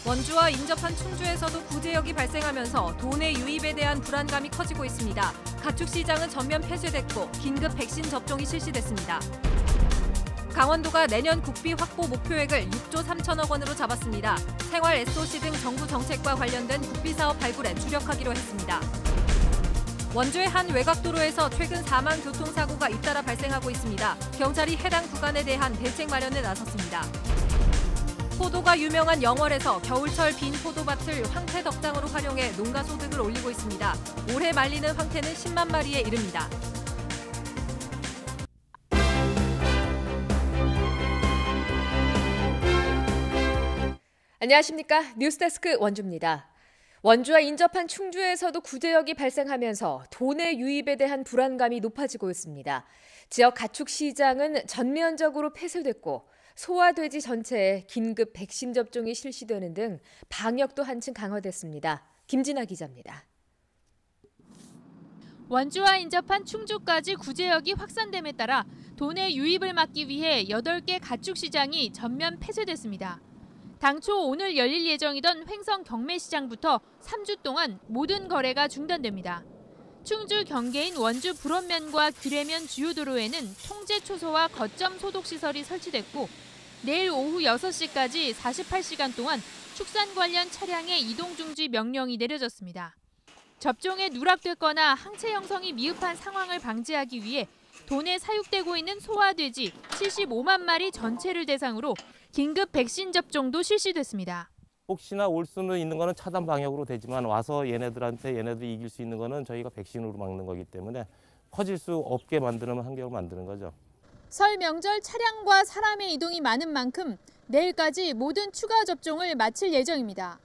원주와 인접한 충주에서도 구제역이 발생하면서 도내 유입에 대한 불안감이 커지고 있습니다. 가축시장은 전면 폐쇄됐고 긴급 백신 접종이 실시됐습니다. 강원도가 내년 국비 확보 목표액을 6조 3천억 원으로 잡았습니다. 생활 SOC 등 정부 정책과 관련된 국비 사업 발굴에 주력하기로 했습니다. 원주의 한 외곽도로에서 최근 사망 교통사고가 잇따라 발생하고 있습니다. 경찰이 해당 구간에 대한 대책 마련에 나섰습니다. 포도가 유명한 영월에서 겨울철 빈 포도밭을 황태 덕장으로 활용해 농가 소득을 올리고 있습니다. 올해 말리는 황태는 10만 마리에 이릅니다. 안녕하십니까? 뉴스데스크 원주입니다. 원주와 인접한 충주에서도 구제역이 발생하면서 도내 유입에 대한 불안감이 높아지고 있습니다. 지역 가축 시장은 전면적으로 폐쇄됐고 소와 돼지 전체에 긴급 백신 접종이 실시되는 등 방역도 한층 강화됐습니다. 김진아 기자입니다. 원주와 인접한 충주까지 구제역이 확산됨에 따라 도내 유입을 막기 위해 8개 가축 시장이 전면 폐쇄됐습니다. 당초 오늘 열릴 예정이던 횡성 경매시장부터 3주 동안 모든 거래가 중단됩니다. 충주 경계인 원주 불원면과 규례면 주요 도로에는 통제 초소와 거점 소독 시설이 설치됐고 내일 오후 6시까지 48시간 동안 축산 관련 차량의 이동 중지 명령이 내려졌습니다. 접종에 누락됐거나 항체 형성이 미흡한 상황을 방지하기 위해 도내 사육되고 있는 소와 돼지 75만 마리 전체를 대상으로 긴급 백신 접종도 실시됐습니다. 혹시나 올 수는 있는 거는 차단 방역으로 되지만 와서 얘네들이 이길 수 있는 거는 저희가 백신으로 막는 거기 때문에 퍼질 수 없게 만드는 환경을 만드는 거죠. 설 명절 차량과 사람의 이동이 많은 만큼 내일까지 모든 추가 접종을 마칠 예정입니다.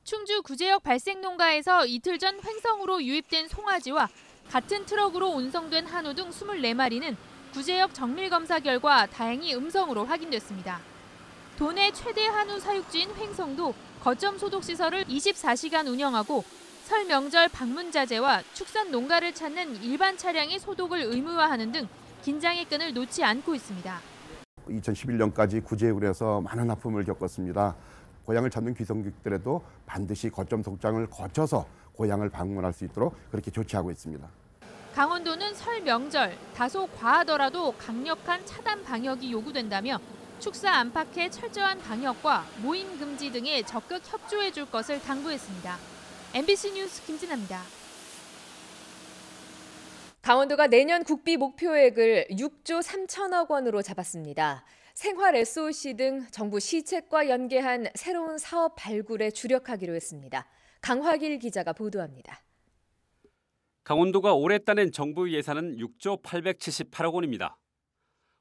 충주 구제역 발생 농가에서 이틀 전 횡성으로 유입된 송아지와 같은 트럭으로 운송된 한우 등 24마리는 구제역 정밀 검사 결과 다행히 음성으로 확인됐습니다. 도내 최대 한우 사육지인 횡성도 거점 소독 시설을 24시간 운영하고 설 명절 방문 자제와 축산 농가를 찾는 일반 차량의 소독을 의무화하는 등 긴장의 끈을 놓지 않고 있습니다. 2011년까지 구제역으로 해서 많은 아픔을 겪었습니다. 고향을 찾는 귀성객들에도 반드시 거점 소독장을 거쳐서 고향을 방문할 수 있도록 그렇게 조치하고 있습니다. 강원도는 설 명절 다소 과하더라도 강력한 차단 방역이 요구된다며 축사 안팎의 철저한 방역과 모임 금지 등에 적극 협조해 줄 것을 당부했습니다. MBC 뉴스 김진아입니다. 강원도가 내년 국비 목표액을 6조 3천억 원으로 잡았습니다. 생활 SOC 등 정부 시책과 연계한 새로운 사업 발굴에 주력하기로 했습니다. 강화길 기자가 보도합니다. 강원도가 올해 따낸 정부 예산은 6조 878억 원입니다.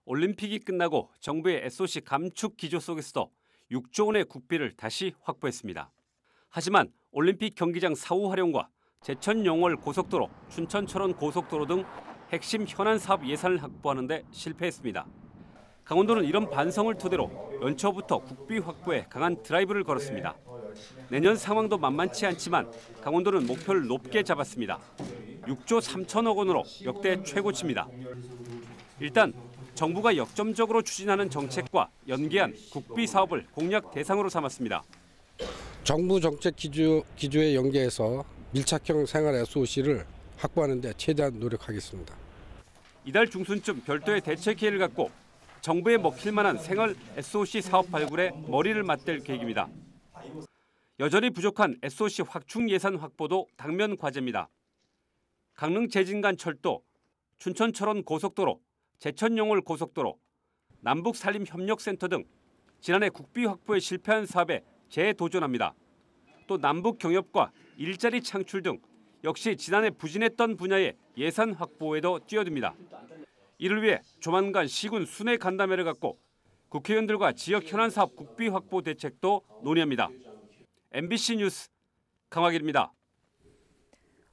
올림픽이 끝나고 정부의 SOC 감축 기조 속에서도 6조 원의 국비를 다시 확보했습니다. 하지만 올림픽 경기장 사후 활용과 제천 용월 고속도로, 춘천 철원 고속도로 등 핵심 현안 사업 예산을 확보하는 데 실패했습니다. 강원도는 이런 반성을 토대로 연초부터 국비 확보에 강한 드라이브를 걸었습니다. 내년 상황도 만만치 않지만 강원도는 목표를 높게 잡았습니다. 6조 3천억 원으로 역대 최고치입니다. 일단 정부가 역점적으로 추진하는 정책과 연계한 국비 사업을 공약 대상으로 삼았습니다. 정부 정책 기조에 연계해서 밀착형 생활 SOC를 확보하는 데 최대한 노력하겠습니다. 이달 중순쯤 별도의 대책 기회를 갖고 정부에 먹힐 만한 생활 SOC 사업 발굴에 머리를 맞댈 계획입니다. 여전히 부족한 SOC 확충 예산 확보도 당면 과제입니다. 강릉 제진간 철도, 춘천 철원 고속도로, 제천 용월 고속도로, 남북 산림 협력센터 등 지난해 국비 확보에 실패한 사업에 재도전합니다. 또 남북 경협과 일자리 창출 등 역시 지난해 부진했던 분야의 예산 확보에도 뛰어듭니다. 이를 위해 조만간 시군 순회 간담회를 갖고 국회의원들과 지역 현안 사업 국비 확보 대책도 논의합니다. MBC 뉴스 강화길입니다.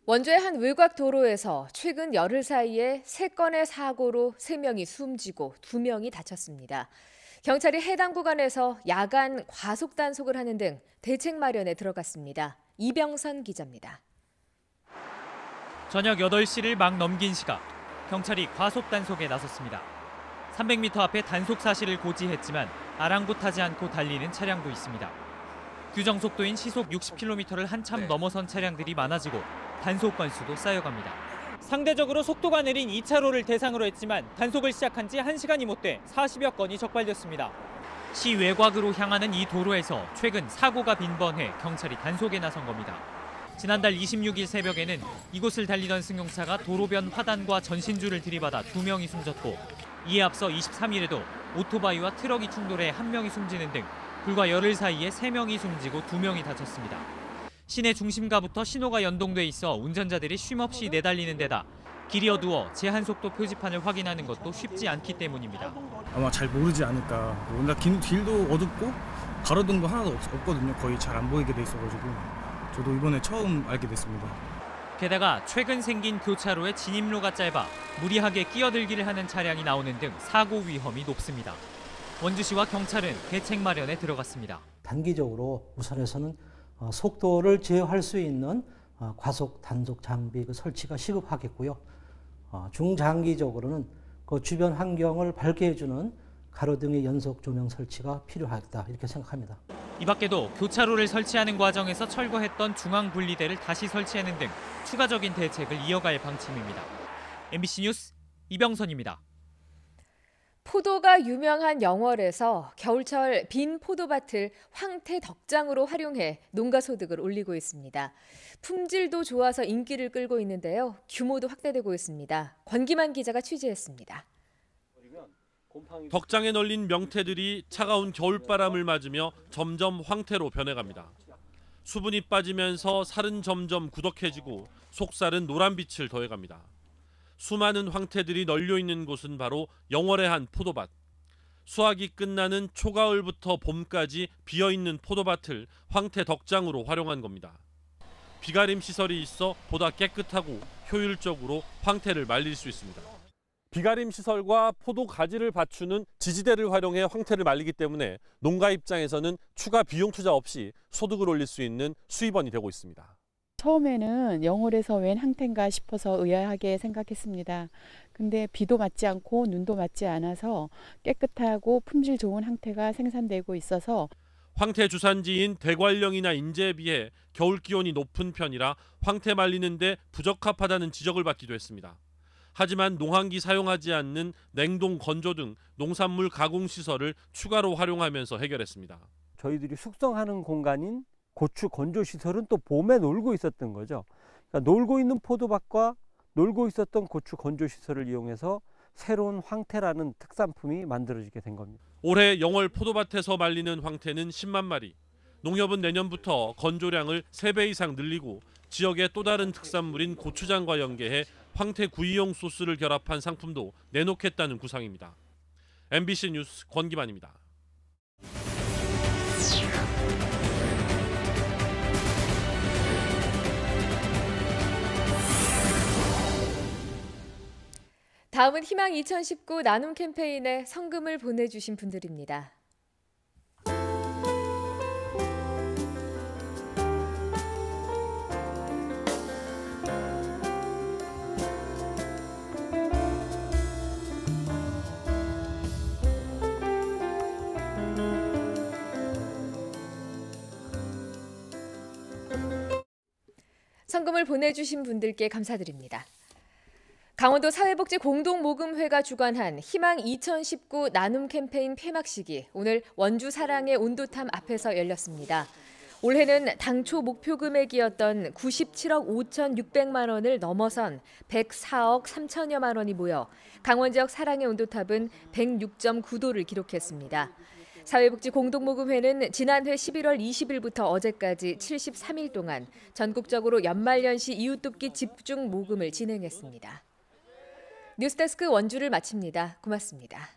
원주의 한 외곽 도로에서 최근 열흘 사이에 3건의 사고로 3명이 숨지고 2명이 다쳤습니다. 경찰이 해당 구간에서 야간 과속 단속을 하는 등 대책 마련에 들어갔습니다. 이병선 기자입니다. 저녁 8시를 막 넘긴 시각, 경찰이 과속 단속에 나섰습니다. 300m 앞에 단속 사실을 고지했지만 아랑곳하지 않고 달리는 차량도 있습니다. 규정 속도인 시속 60km를 한참 넘어선 차량들이 많아지고 단속 건수도 쌓여갑니다. 상대적으로 속도가 느린 2차로를 대상으로 했지만 단속을 시작한 지 1시간이 못 돼 40여 건이 적발됐습니다. 시 외곽으로 향하는 이 도로에서 최근 사고가 빈번해 경찰이 단속에 나선 겁니다. 지난달 26일 새벽에는 이곳을 달리던 승용차가 도로변 화단과 전신줄을 들이받아 2명이 숨졌고 이에 앞서 23일에도 오토바이와 트럭이 충돌해 1명이 숨지는 등 불과 열흘 사이에 3명이 숨지고 2명이 다쳤습니다. 시내 중심가부터 신호가 연동돼 있어 운전자들이 쉼없이 내달리는 데다 길이 어두워 제한속도 표지판을 확인하는 것도 쉽지 않기 때문입니다. 아마 잘 모르지 않을까. 워낙 길도 어둡고 가로등도 하나도 없거든요. 거의 잘 안 보이게 돼 있어가지고 저도 이번에 처음 알게 됐습니다. 게다가 최근 생긴 교차로의 진입로가 짧아 무리하게 끼어들기를 하는 차량이 나오는 등 사고 위험이 높습니다. 원주시와 경찰은 대책 마련에 들어갔습니다. 단기적으로 우선에서는 속도를 제어할 수 있는 과속 단속 장비 설치가 시급하겠고요. 중장기적으로는 그 주변 환경을 밝게 해주는 가로등의 연속 조명 설치가 필요하다 이렇게 생각합니다. 이 밖에도 교차로를 설치하는 과정에서 철거했던 중앙 분리대를 다시 설치하는 등 추가적인 대책을 이어갈 방침입니다. MBC 뉴스 이병선입니다. 포도가 유명한 영월에서 겨울철 빈 포도밭을 황태 덕장으로 활용해 농가 소득을 올리고 있습니다. 품질도 좋아서 인기를 끌고 있는데요. 규모도 확대되고 있습니다. 권기만 기자가 취재했습니다. 덕장에 널린 명태들이 차가운 겨울바람을 맞으며 점점 황태로 변해갑니다. 수분이 빠지면서 살은 점점 구덕해지고 속살은 노란빛을 더해갑니다. 수많은 황태들이 널려 있는 곳은 바로 영월의 한 포도밭. 수확이 끝나는 초가을부터 봄까지 비어있는 포도밭을 황태 덕장으로 활용한 겁니다. 비가림 시설이 있어 보다 깨끗하고 효율적으로 황태를 말릴 수 있습니다. 비가림 시설과 포도 가지를 받추는 지지대를 활용해 황태를 말리기 때문에 농가 입장에서는 추가 비용 투자 없이 소득을 올릴 수 있는 수입원이 되고 있습니다. 처음에는 영월에서 웬 황태인가 싶어서 의아하게 생각했습니다. 근데 비도 맞지 않고 눈도 맞지 않아서 깨끗하고 품질 좋은 황태가 생산되고 있어서 황태 주산지인 대관령이나 인제에 비해 겨울 기온이 높은 편이라 황태 말리는데 부적합하다는 지적을 받기도 했습니다. 하지만 농한기 사용하지 않는 냉동 건조 등 농산물 가공 시설을 추가로 활용하면서 해결했습니다. 저희들이 숙성하는 공간인 고추 건조 시설은 또 봄에 놀고 있었던 거죠. 그러니까 놀고 있는 포도밭과 놀고 있었던 고추 건조 시설을 이용해서 새로운 황태라는 특산품이 만들어지게 된 겁니다. 올해 영월 포도밭에서 말리는 황태는 10만 마리. 농협은 내년부터 건조량을 3배 이상 늘리고 지역의 또 다른 특산물인 고추장과 연계해 황태 구이용 소스를 결합한 상품도 내놓겠다는 구상입니다. MBC 뉴스 권기만입니다. 다음은 희망 2019 나눔 캠페인에 성금을 보내주신 분들입니다. 성금을 보내주신 분들께 감사드립니다. 강원도 사회복지공동모금회가 주관한 희망 2019 나눔 캠페인 폐막식이 오늘 원주 사랑의 온도탐 앞에서 열렸습니다. 올해는 당초 목표 금액이었던 97억 5,600만 원을 넘어선 104억 3천여만 원이 모여 강원 지역 사랑의 온도탑은 106.9도를 기록했습니다. 사회복지공동모금회는 지난해 11월 20일부터 어제까지 73일 동안 전국적으로 연말연시 이웃돕기 집중 모금을 진행했습니다. 뉴스데스크 원주를 마칩니다. 고맙습니다.